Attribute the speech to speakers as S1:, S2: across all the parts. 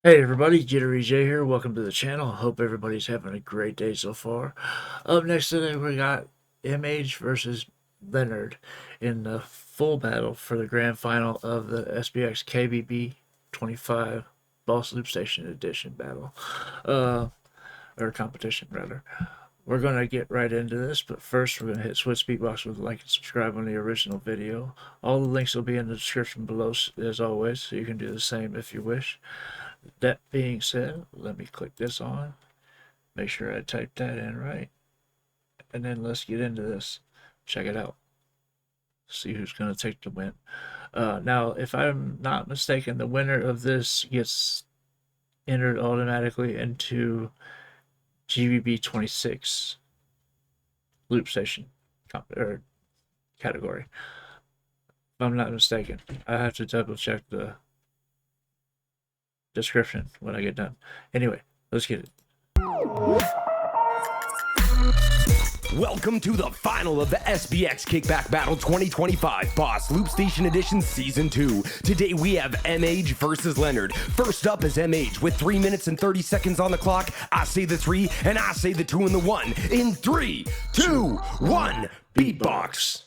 S1: Hey everybody, JitteryJay here. Welcome to the channel. Hope everybody's having a great day so far. Up next today we got MH versus Lennard in the full battle for the grand final of the SBX KBB25 Boss Loopstation Edition battle. Or competition rather. We're going to get right into this, but first we're going to hit Swissbeatbox with a like and subscribe on the original video. All the links will be in the description below as always, so you can do the same if you wish. That being said, let me click this on, make sure I type that in right, and then let's get into this. Check it out. See who's going to take the win. Now, if I'm not mistaken, the winner of this gets entered automatically into GBB26 Loopstation or category. If I'm not mistaken, I have to double check the description when I get done. Anyway, let's get it.
S2: Welcome to the final of the SBX Kickback Battle 2025 Boss Loopstation Edition Season 2. Today we have MH versus Lennard. First up is MH with 3 minutes and 30 seconds on the clock. I say the 3 and I say the 2 and the 1. In 3, 2, 1, beatbox.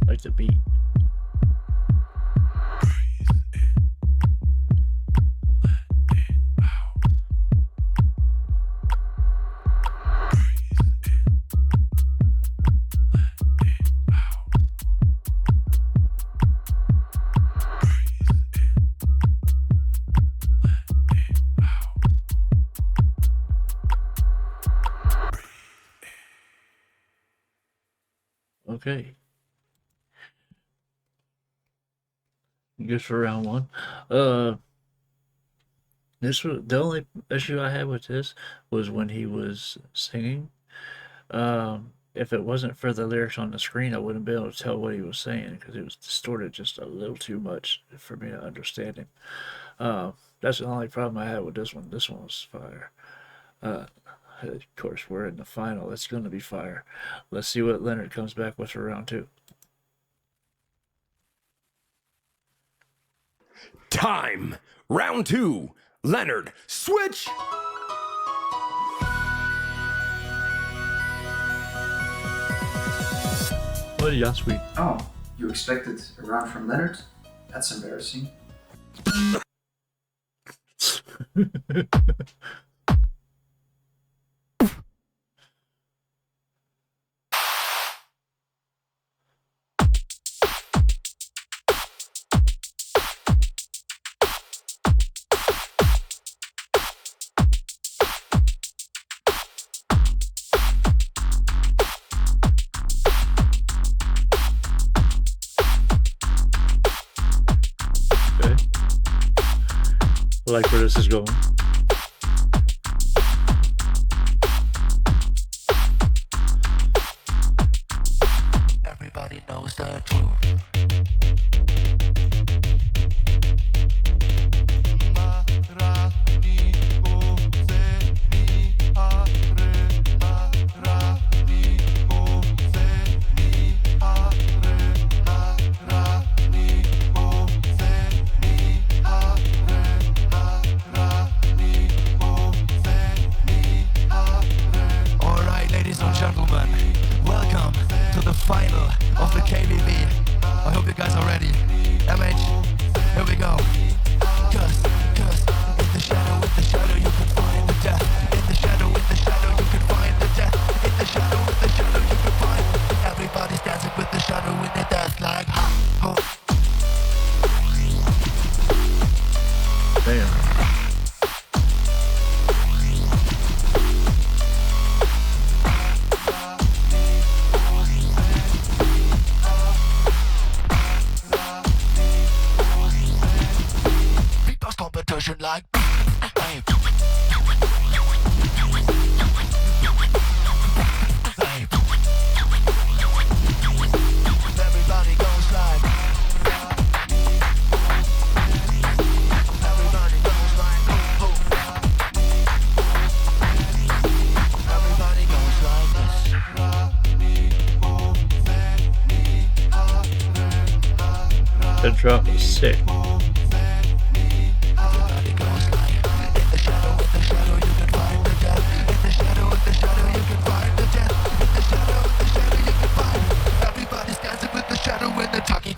S1: Like the beat. Okay. Good for round one. This was the only issue I had with this was when he was singing. if it wasn't for the lyrics on the screen, I wouldn't be able to tell what he was saying because it was distorted just a little too much for me to understand him. That's the only problem I had with this one. This one was fire. Of course, we're in the final. It's going to be fire. Let's see what Lennard comes back with for round 2.
S2: Time. Round 2. Lennard, switch.
S1: Well, yeah, sweet.
S3: Oh, you expected a round from Lennard? That's embarrassing.
S1: Okay. I like where this is going.
S4: Everybody knows the truth. Alright, ladies and gentlemen, welcome to the final of the KBB. I hope you guys are ready. MH, here we go. Cause in the shadow you can find the death. In the shadow you can find the death. In the shadow you can find. Everybody's dancing with the shadow in the death like ha, ho.
S1: Damn.
S4: Beatbox competition like hey. Hey. Everybody goes like everybody goes like oh. Everybody goes like this.
S1: That drop is sick.
S4: Everybody goes like in the shadow you can find the death. In the shadow you can find the death. In the shadow you can find. Everybody's dancing with the shadow in the talkie.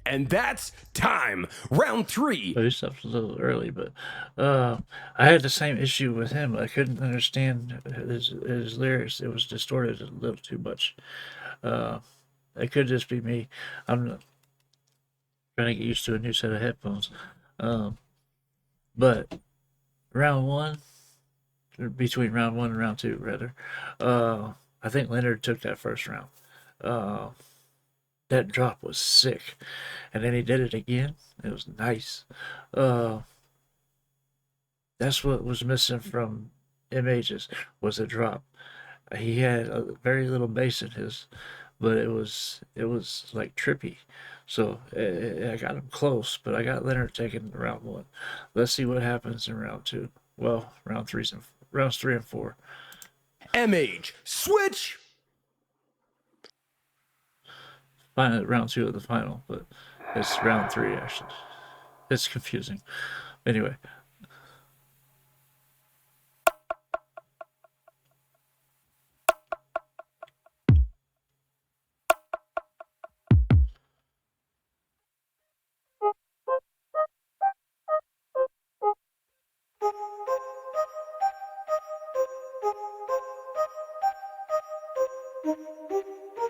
S2: And that's time. Round 3.
S1: But his stuff's a little early, but I had the same issue with him. I couldn't understand his lyrics. It was distorted a little too much. It could just be me. I'm not trying to get used to a new set of headphones. But round 1, or between round 1 and round 2, rather, I think Lennard took that first round. That drop was sick, and then he did it again. It was nice. That's what was missing from MH's was a drop. He had a very little bass in his, but it was like trippy. So I got him close, but I got Lennard taking round 1. Let's see what happens in round 2. Well, rounds 3 and 4.
S2: MH, switch.
S1: Round 2 of the final, but it's round 3 actually. It's confusing. Anyway.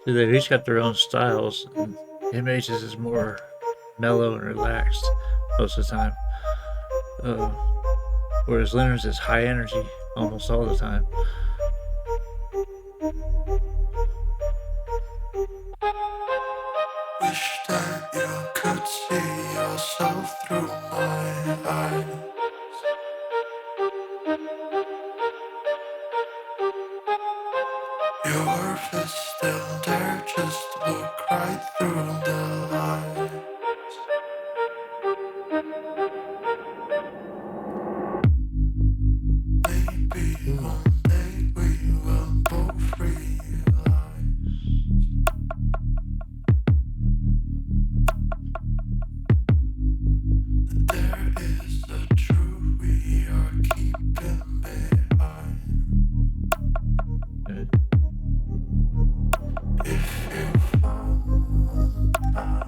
S1: They've each got their own styles, and MH's is more mellow and relaxed most of the time. Whereas Lennard's is high energy almost all the time.
S4: Wish that you could see yourself through my eyes. Your worth is still there, just look right through the lies. Maybe one day we will both realize that there is a truth we are keeping behind. If you fall down,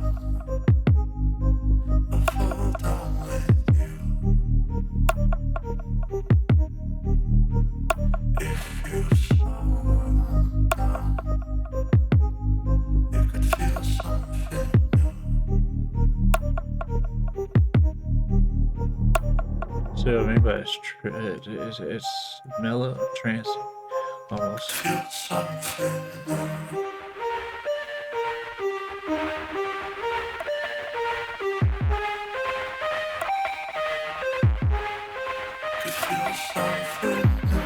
S4: I'll fall down with you. If you slow down, you could feel something new.
S1: So I mean by it's mellow, trance, almost.
S4: Feel something new. Could feel something new.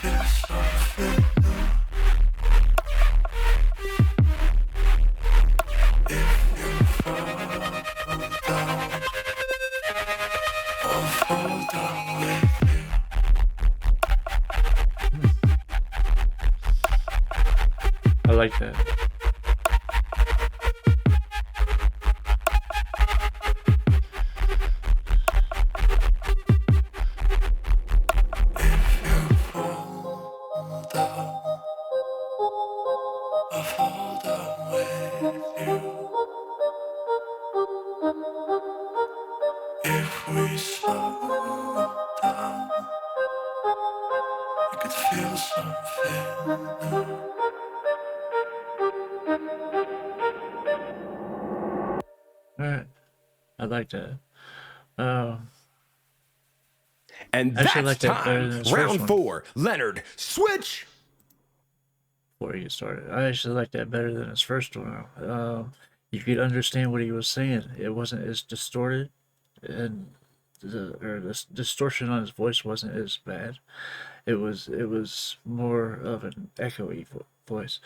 S4: Feel something new. If you fall down, I'll fall down with you.
S1: I like that.
S4: If you fall down, I'll fall down with you. If we slow down, you could feel something new.
S1: Alright. I like that.
S2: And
S1: I actually
S2: that's
S1: like that better than
S2: time.
S1: his first
S2: Round
S1: one.
S2: 4. Lennard, switch.
S1: Before you get started, I actually like that better than his first one. You could understand what he was saying. It wasn't as distorted, and the distortion on his voice wasn't as bad. It was more of an echoey voice.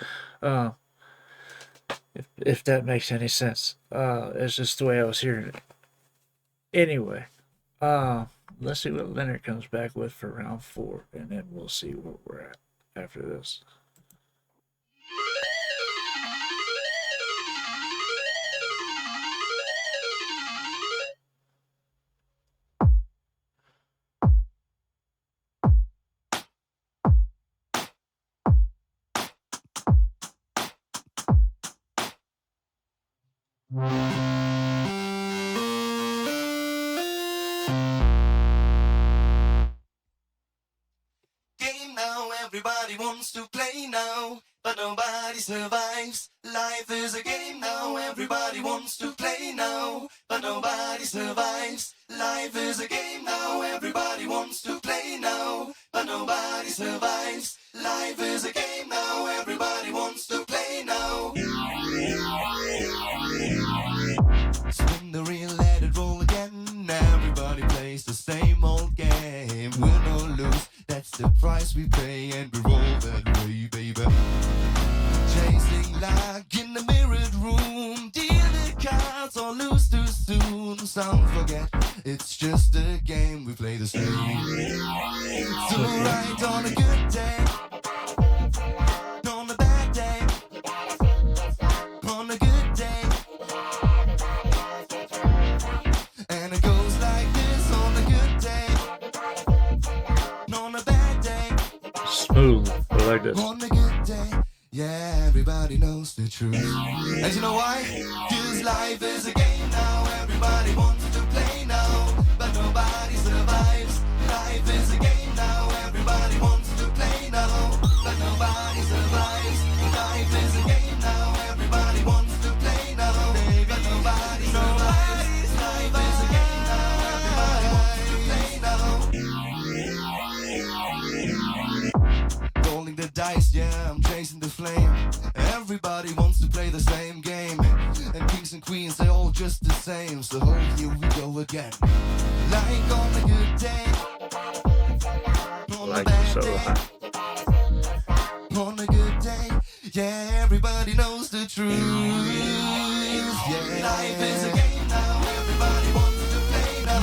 S1: If that makes any sense. It's just the way I was hearing it. Anyway, let's see what Lennard comes back with for round 4, and then we'll see where we're at after this.
S4: Game now, everybody wants to play now, but nobody survives. Life is a game now, everybody wants to play now, but nobody survives. Life is a game now, everybody wants to play now, but nobody survives. Life is a game now, everybody wants to play now. Spin the reel, let it roll again. Everybody plays the same old game. Win or lose, that's the price we pay, and we roll that way, baby. Chasing luck in the mirrored room. Deal the cards or lose too soon. Some forget it's just a game, we play the same. So right on a good day, on a bad day, on a good day, and it goes like this on a good day, on a bad day,
S1: Smooth. I like this.
S4: on a good day, yeah. everybody knows the truth. And you know why? 'Cause life is a game now. Everybody wants to play now, but nobody survives. Life is a game now. Everybody wants to play now, but nobody survives. Life is a game now. Everybody wants to play now, but nobody survives. Life is a game now. Everybody wants to play now. Rolling the dice, yeah, I'm chasing the flame. Everybody wants to play the same game, and kings and queens, they're all just the same. So here we go again. Like on a good day, on a bad day, on a good day, yeah, everybody knows the truth. Yeah, life is a game now. Everybody wants to play now,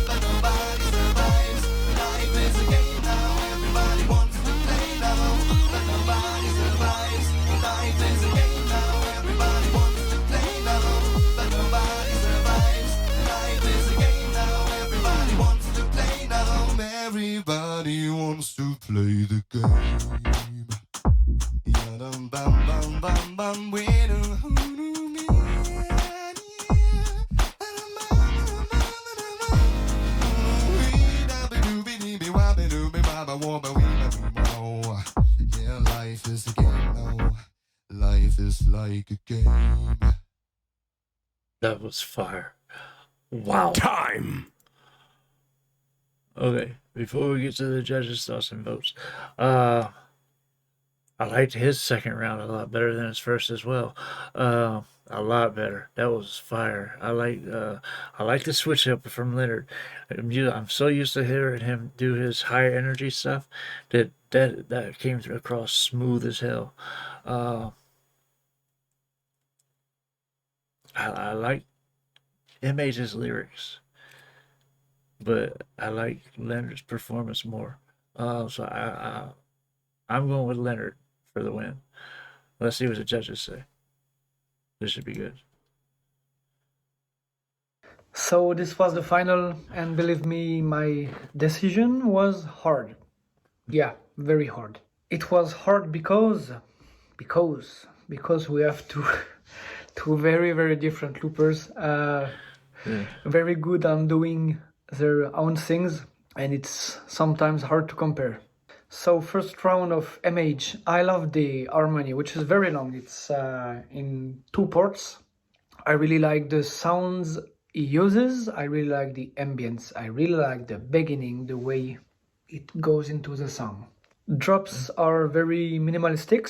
S4: but nobody survives. Life is a game now. Everybody wants to play now, but nobody survives. Life is a game now. Everybody wants to play now, but nobody survives. Life is a game now. Everybody wants to play now. Everybody wants to play the game. Yadam bam bam bam bam yeah, life is a game now. Life is like a game.
S1: That was fire. Wow.
S2: Time!
S1: Okay, before we get to the judges' thoughts and votes, I liked his second round a lot better than his first as well. A lot better. That was fire. I like the switch up from Lennard. I'm so used to hearing him do his higher energy stuff that came across smooth as hell. I like MH's lyrics, but I like Lennard's performance more. So I'm going with Lennard for the win. Let's see what the judges say. This should be good.
S5: So this was the final, and believe me, my decision was hard. Yeah, very hard. It was hard because we have two very different loopers, very good on doing their own things, and it's sometimes hard to compare. So first round of MH, I love the harmony, which is very long. It's in 2 parts. I really like the sounds he uses. I really like the ambience. I really like the beginning, the way it goes into the song. Drops are very minimalistic.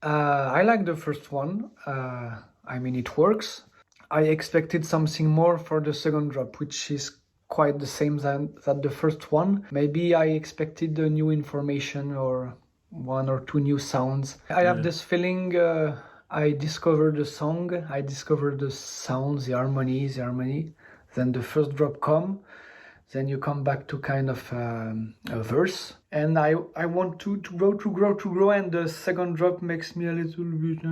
S5: I like the first one. I mean, it works. I expected something more for the second drop, which is quite the same than the first one. Maybe I expected new information or 1 or 2 new sounds. I have this feeling I discovered the song, I discovered the sounds, the harmony. Then the first drop come, then you come back to kind of a verse. And I want to grow, and the second drop makes me a little bit...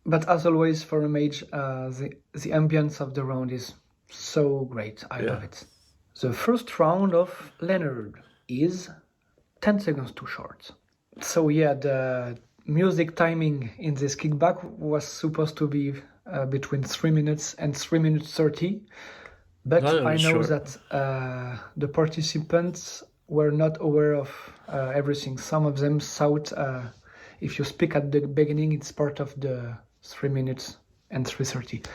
S5: But as always for a mage, the ambience of the round is so great. I love it. The first round of Lennard is 10 seconds too short. So yeah, the music timing in this kickback was supposed to be between 3 minutes and 3 minutes 30. But I know that the participants were not aware of everything. Some of them thought if you speak at the beginning, it's part of the 3 minutes and 3:30,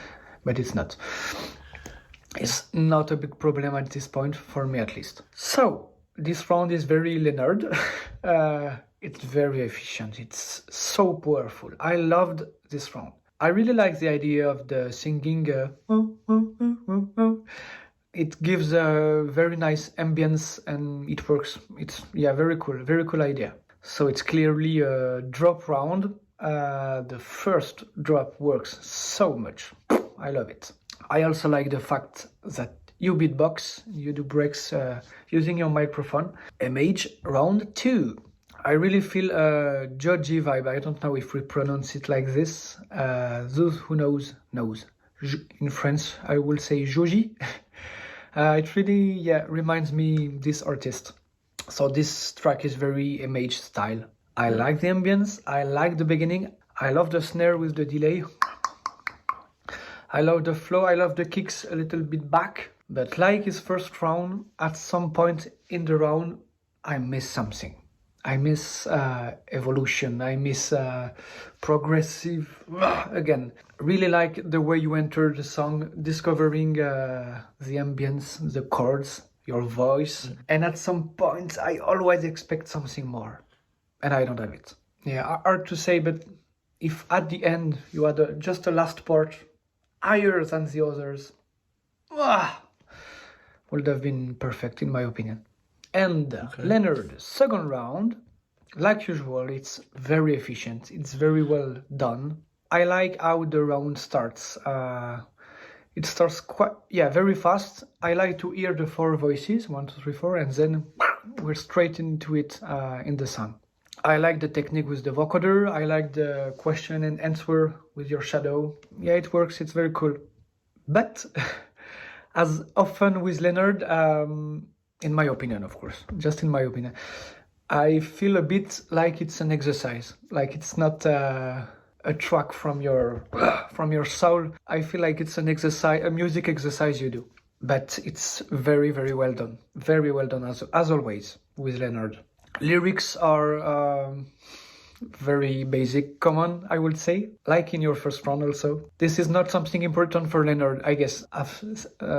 S5: but it's not. It's not a big problem at this point, for me at least. So, this round is very Lennard. It's very efficient. It's so powerful. I loved this round. I really like the idea of the singing. It gives a very nice ambience and it works. It's very cool idea. So it's clearly a drop round. The first drop works so much. I love it. I also like the fact that you beatbox, you do breaks using your microphone. MH round 2. I really feel a Joji vibe. I don't know if we pronounce it like this. Those who knows. In French, I will say Joji. It really reminds me this artist. So this track is very MH style. I like the ambience. I like the beginning. I love the snare with the delay. I love the flow, I love the kicks a little bit back. But like his first round, at some point in the round, I miss something. I miss evolution, I miss progressive, again. Really like the way you enter the song, discovering the ambience, the chords, your voice. And at some point, I always expect something more. And I don't have it. Yeah, hard to say, but if at the end you had just the last part higher than the others, would have been perfect in my opinion. And Lennard, second round, like usual, it's very efficient, it's very well done. I like how the round starts. It starts very fast. I like to hear the 4 voices, 1, 2, 3, 4, and then we're straight into it in the song. I like the technique with the vocoder. I like the question and answer with your shadow. Yeah, it works. It's very cool. But as often with Lennard, in my opinion, of course, just in my opinion, I feel a bit like it's an exercise. Like it's not a track from your soul. I feel like it's an exercise, a music exercise you do. But it's very, very well done. Very well done as always with Lennard. Lyrics are very basic, common, I would say, like in your first round also. This is not something important for Lennard, I guess, have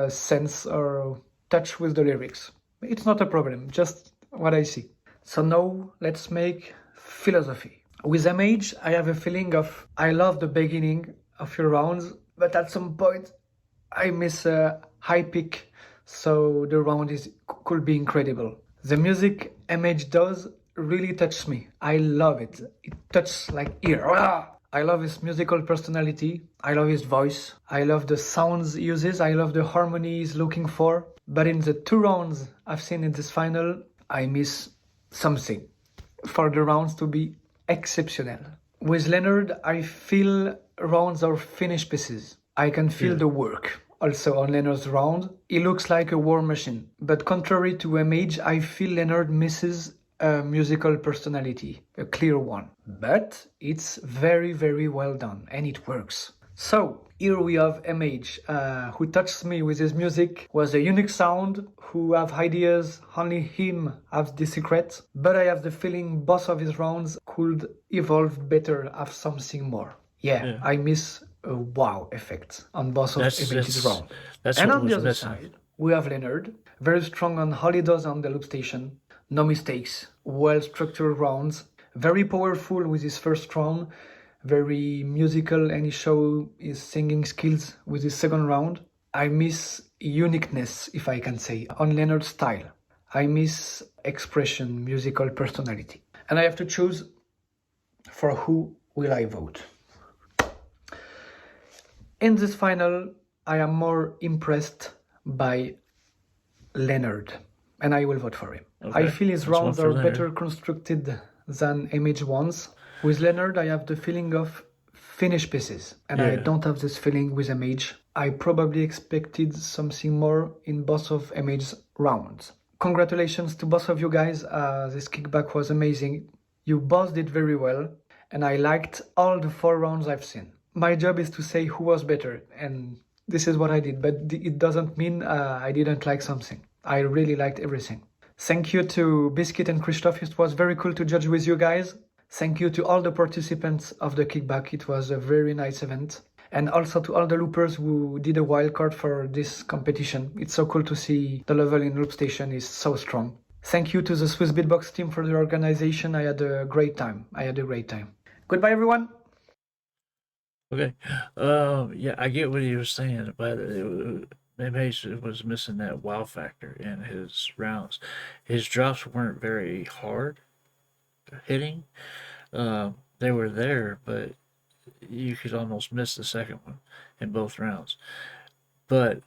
S5: sense or touch with the lyrics. It's not a problem, just what I see. So now let's make philosophy. With MH, I have a feeling of, I love the beginning of your rounds, but at some point I miss a high peak, so the round could be incredible. The music MH does really touches me. I love it. It touches like ear. I love his musical personality. I love his voice. I love the sounds he uses. I love the harmony he's looking for. But in the 2 rounds I've seen in this final, I miss something for the rounds to be exceptional. With Lennard, I feel rounds are finished pieces. I can feel the work. Also on Lennard's round, he looks like a war machine. But contrary to MH, I feel Lennard misses a musical personality, a clear one. But it's very, very well done, and it works. So, here we have MH, who touched me with his music, was a unique sound, who have ideas, only him has the secret, but I have the feeling both of his rounds could evolve better, have something more. Yeah. I miss a wow effect on both of MH's round. And on the other side, we have Lennard, very strong on all he does on the Loopstation, no mistakes, well-structured rounds, very powerful with his first round, very musical, and he show his singing skills with his second round. I miss uniqueness, if I can say, on Lennard's style. I miss expression, musical personality. And I have to choose for who will I vote. In this final, I am more impressed by Lennard, and I will vote for him. Okay. I feel his rounds are better constructed than MH ones. With Lennard, I have the feeling of finished pieces, and I don't have this feeling with MH. I probably expected something more in both of MH's rounds. Congratulations to both of you guys. This kickback was amazing. You both did very well, and I liked all the 4 rounds I've seen. My job is to say who was better, and this is what I did, but it doesn't mean I didn't like something. I really liked everything. Thank you to Biscuit and Christoph. It was very cool to judge with you guys. Thank you to all the participants of the kickback. It was a very nice event. And also to all the loopers who did a wildcard for this competition. It's so cool to see the level in Loopstation is so strong. Thank you to the Swissbeatbox team for the organization. I had a great time. Goodbye, everyone.
S1: Okay. Yeah, I get what he was saying, but maybe he was missing that wow factor in his rounds. His drops weren't very hard hitting. They were there, but you could almost miss the second one in both rounds. But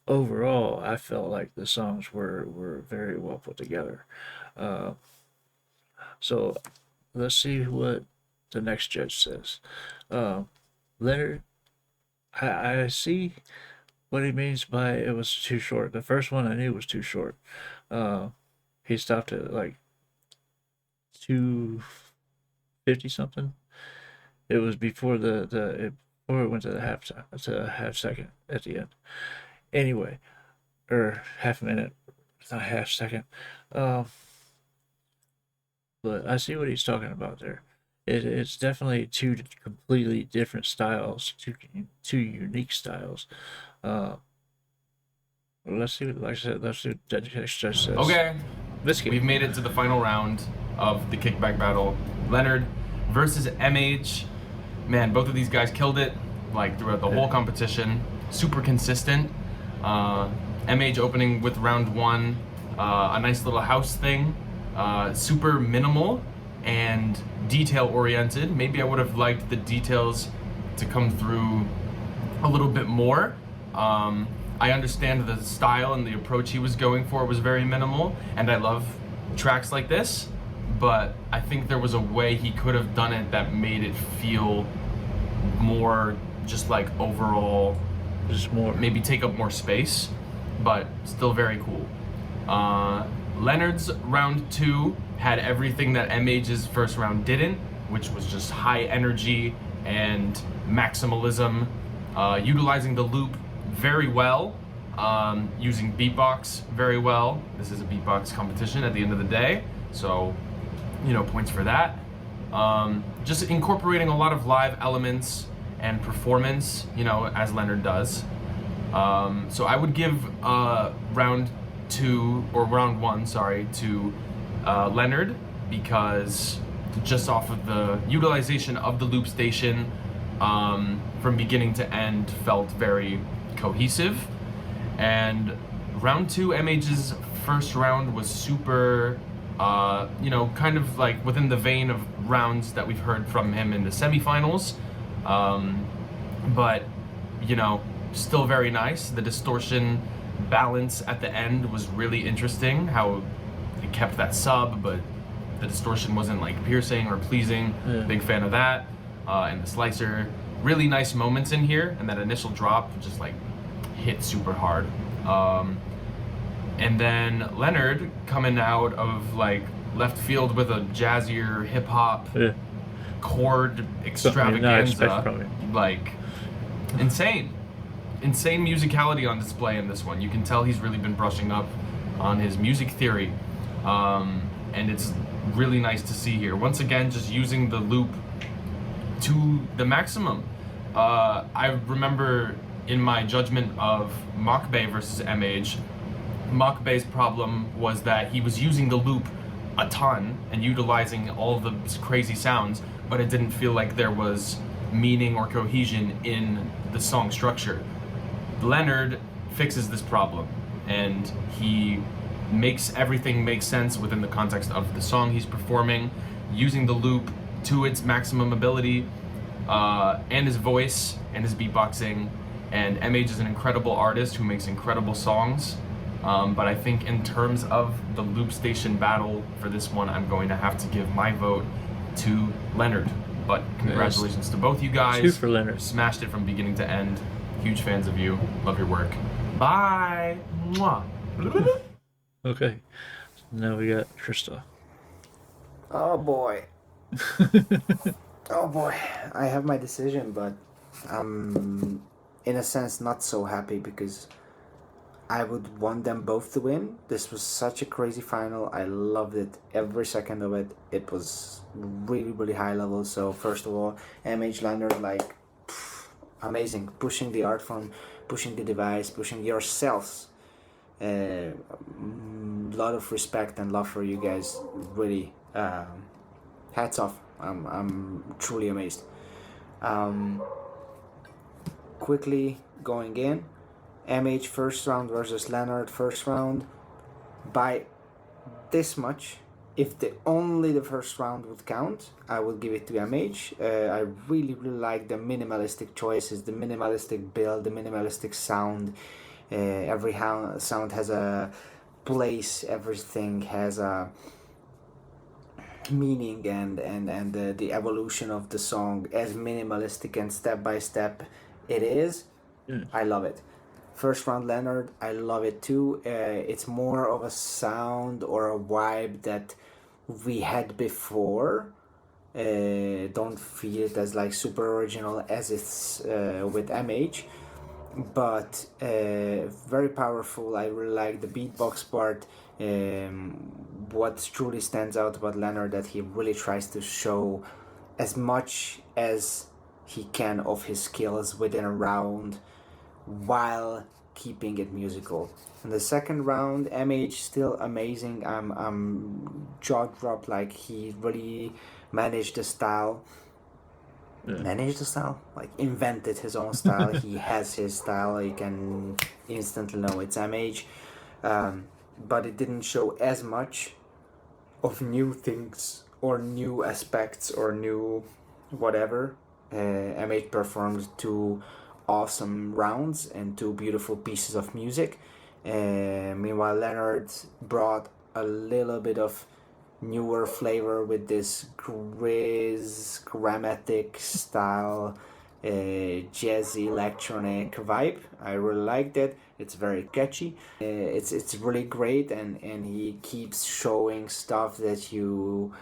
S1: overall, I felt like the songs were very well put together. So let's see what the next judge says. Lennard, I see what he means by it was too short. The first one I knew was too short. He stopped at like 250 something, It was before before it went to the half second at the end. Anyway, or half minute, not half second. Um, but I see what he's talking about there. It's definitely two completely different styles, two unique styles. Uh, let's see what, like I said, let's see what Dedication Judge says.
S6: Okay,
S1: Biscuit.
S6: we've made it to the final round of the kickback battle. Lennard versus MH. Man, both of these guys killed it, like throughout the whole competition. Super consistent. MH opening with round one, a nice little house thing. Super minimal and detail oriented. Maybe I would have liked the details to come through a little bit more. I understand the style and the approach he was going for was very minimal, and I love tracks like this, but I think there was a way he could have done it that made it feel more just like overall,
S1: Just more.
S6: maybe take up more space, but still very cool. Lennard's round two had everything that MH's first round didn't, which was just high energy and maximalism, utilizing the loop very well, using beatbox very well. This is a beatbox competition at the end of the day, so, you know, points for that. Just incorporating a lot of live elements and performance, you know, as Lennard does. So I would give round one, to Lennard, because just off of the utilization of the Loopstation from beginning to end felt very cohesive. And round two, MH's first round was super, you know, kind of like within the vein of rounds that we've heard from him in the semifinals. But, you know, still very nice. The distortion balance at the end was really interesting, how it kept that sub, but the distortion wasn't like piercing or pleasing.
S1: Yeah.
S6: Big fan of that. And the slicer, really nice moments in here, and that initial drop just like hit super hard. And then Lennard coming out of like left field with a jazzier hip hop chord extravaganza, like insane musicality on display in this one. You can tell he's really been brushing up on his music theory, and it's really nice to see here. Once again, just using the loop to the maximum. I remember in my judgment of Mokbey versus MH, Mokbey's problem was that he was using the loop a ton and utilizing all the crazy sounds, but it didn't feel like there was meaning or cohesion in the song structure. Lennard fixes this problem, and he makes everything make sense within the context of the song he's performing, using the loop to its maximum ability, and his voice and his beatboxing. And MH is an incredible artist who makes incredible songs, but I think in terms of the Loopstation battle for this one, I'm going to have to give my vote to Lennard. But congratulations to both you guys.
S1: Two for Lennard.
S6: Smashed it from beginning to end. Huge fans of you. Love your work. Bye. Mwah.
S1: Okay. Now we got Krista.
S7: Oh boy. Oh boy. I have my decision, but I'm in a sense not so happy because I would want them both to win. This was such a crazy final. I loved it, every second of it. It was really, really high level. So first of all, MH Lennard, like, amazing. Pushing the art form, pushing the device, pushing yourselves. Lot of respect and love for you guys. Really, hats off. I'm truly amazed. Quickly going in, MH first round versus Lennard first round. By this much, if only the first round would count, I would give it to MH. I really, really like the minimalistic choices, the minimalistic build, the minimalistic sound. Every sound has a place, everything has a meaning, and the evolution of the song, as minimalistic and step by step it is. I love it. First round Lennard, I love it too. It's more of a sound or a vibe that we had before, Don't feel it as like super original as it's with MH, but very powerful. I really like the beatbox part. What truly stands out about Lennard, that he really tries to show as much as he can of his skills within a round while keeping it musical. In the second round, MH still amazing. I'm jaw dropped, like he really managed the style. Managed the style, like invented his own style. He has his style. You can instantly know it's MH, but it didn't show as much of new things or new aspects or new whatever. MH performed 2 awesome rounds and 2 beautiful pieces of music. Meanwhile, Lennard brought a little bit of newer flavor with this grammatic style, jazzy electronic vibe. I really liked it. It's very catchy. It's really great, and he keeps showing stuff that you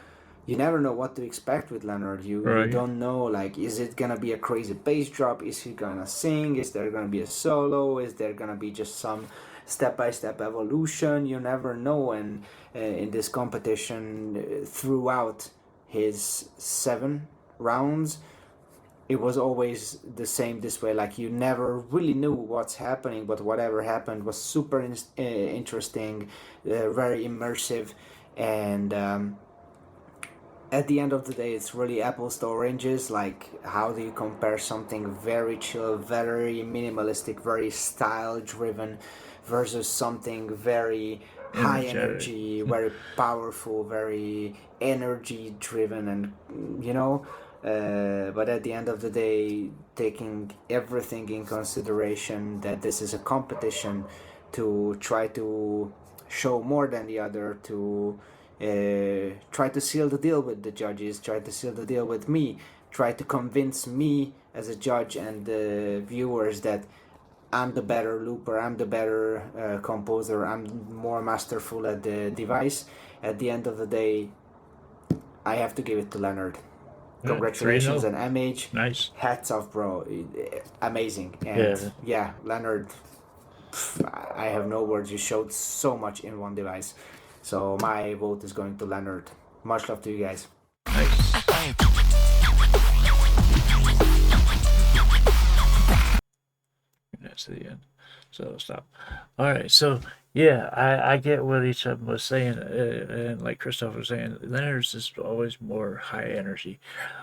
S7: never know what to expect with Lennard. You don't know, like, is it gonna be a crazy bass drop? Is he gonna sing? Is there gonna be a solo? Is there gonna be just some step-by-step evolution? You never know. And in this competition, throughout his 7 rounds, it was always the same this way. Like, you never really knew what's happening, but whatever happened was super interesting, very immersive, and at the end of the day, it's really apples to oranges. Like, how do you compare something very chill, very minimalistic, very style driven versus something very high energy, very powerful, very energy driven, and but at the end of the day, taking everything in consideration, that this is a competition, to try to show more than the other, to try to seal the deal with the judges, try to seal the deal with me, try to convince me as a judge and the viewers that I'm the better looper, I'm the better composer, I'm more masterful at the device. At the end of the day, I have to give it to Lennard. Congratulations, and MH.
S1: Nice.
S7: Hats off, bro. Amazing. And yeah, Lennard, I have no words. You showed so much in one device. So my vote is going to Lennard. Much love to you guys.
S1: That's the end. So stop. All right. So yeah, I get what each of them was saying, and like Christoph was saying, Lennard's is always more high energy.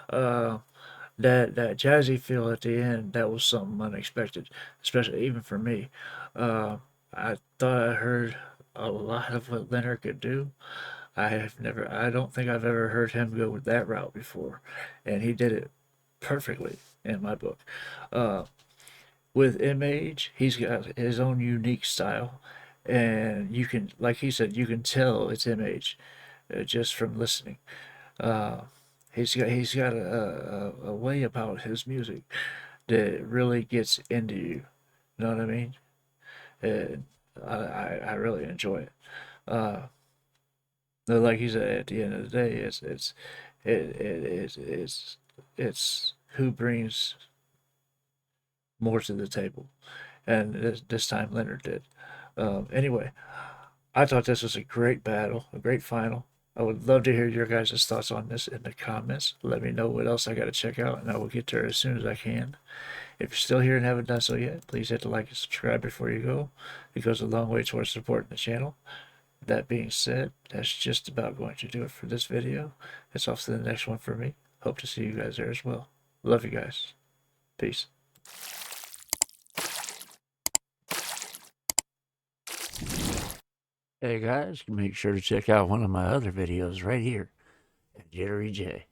S1: That jazzy feel at the end, that was something unexpected, especially even for me. I thought I heard a lot of what Lennard could do. I don't think I've ever heard him go with that route before, and he did it perfectly in my book. With MH, he's got his own unique style, and you can, like he said, you can tell it's MH just from listening. He's got a way about his music that really gets into you. You know what I mean? And I really enjoy it. Like he said, at the end of the day, it's who brings more to the table, and this time Lennard did. Anyway, I thought this was a great battle, a great final. I would love to hear your guys' thoughts on this in the comments. Let me know what else I got to check out, and I will get there as soon as I can. If you're still here and haven't done so yet, please hit the like and subscribe before you go. It goes a long way towards supporting the channel. That being said, that's just about going to do it for this video. It's off to the next one for me. Hope to see you guys there as well. Love you guys. Peace. Hey guys, make sure to check out one of my other videos right here at JitteryJay.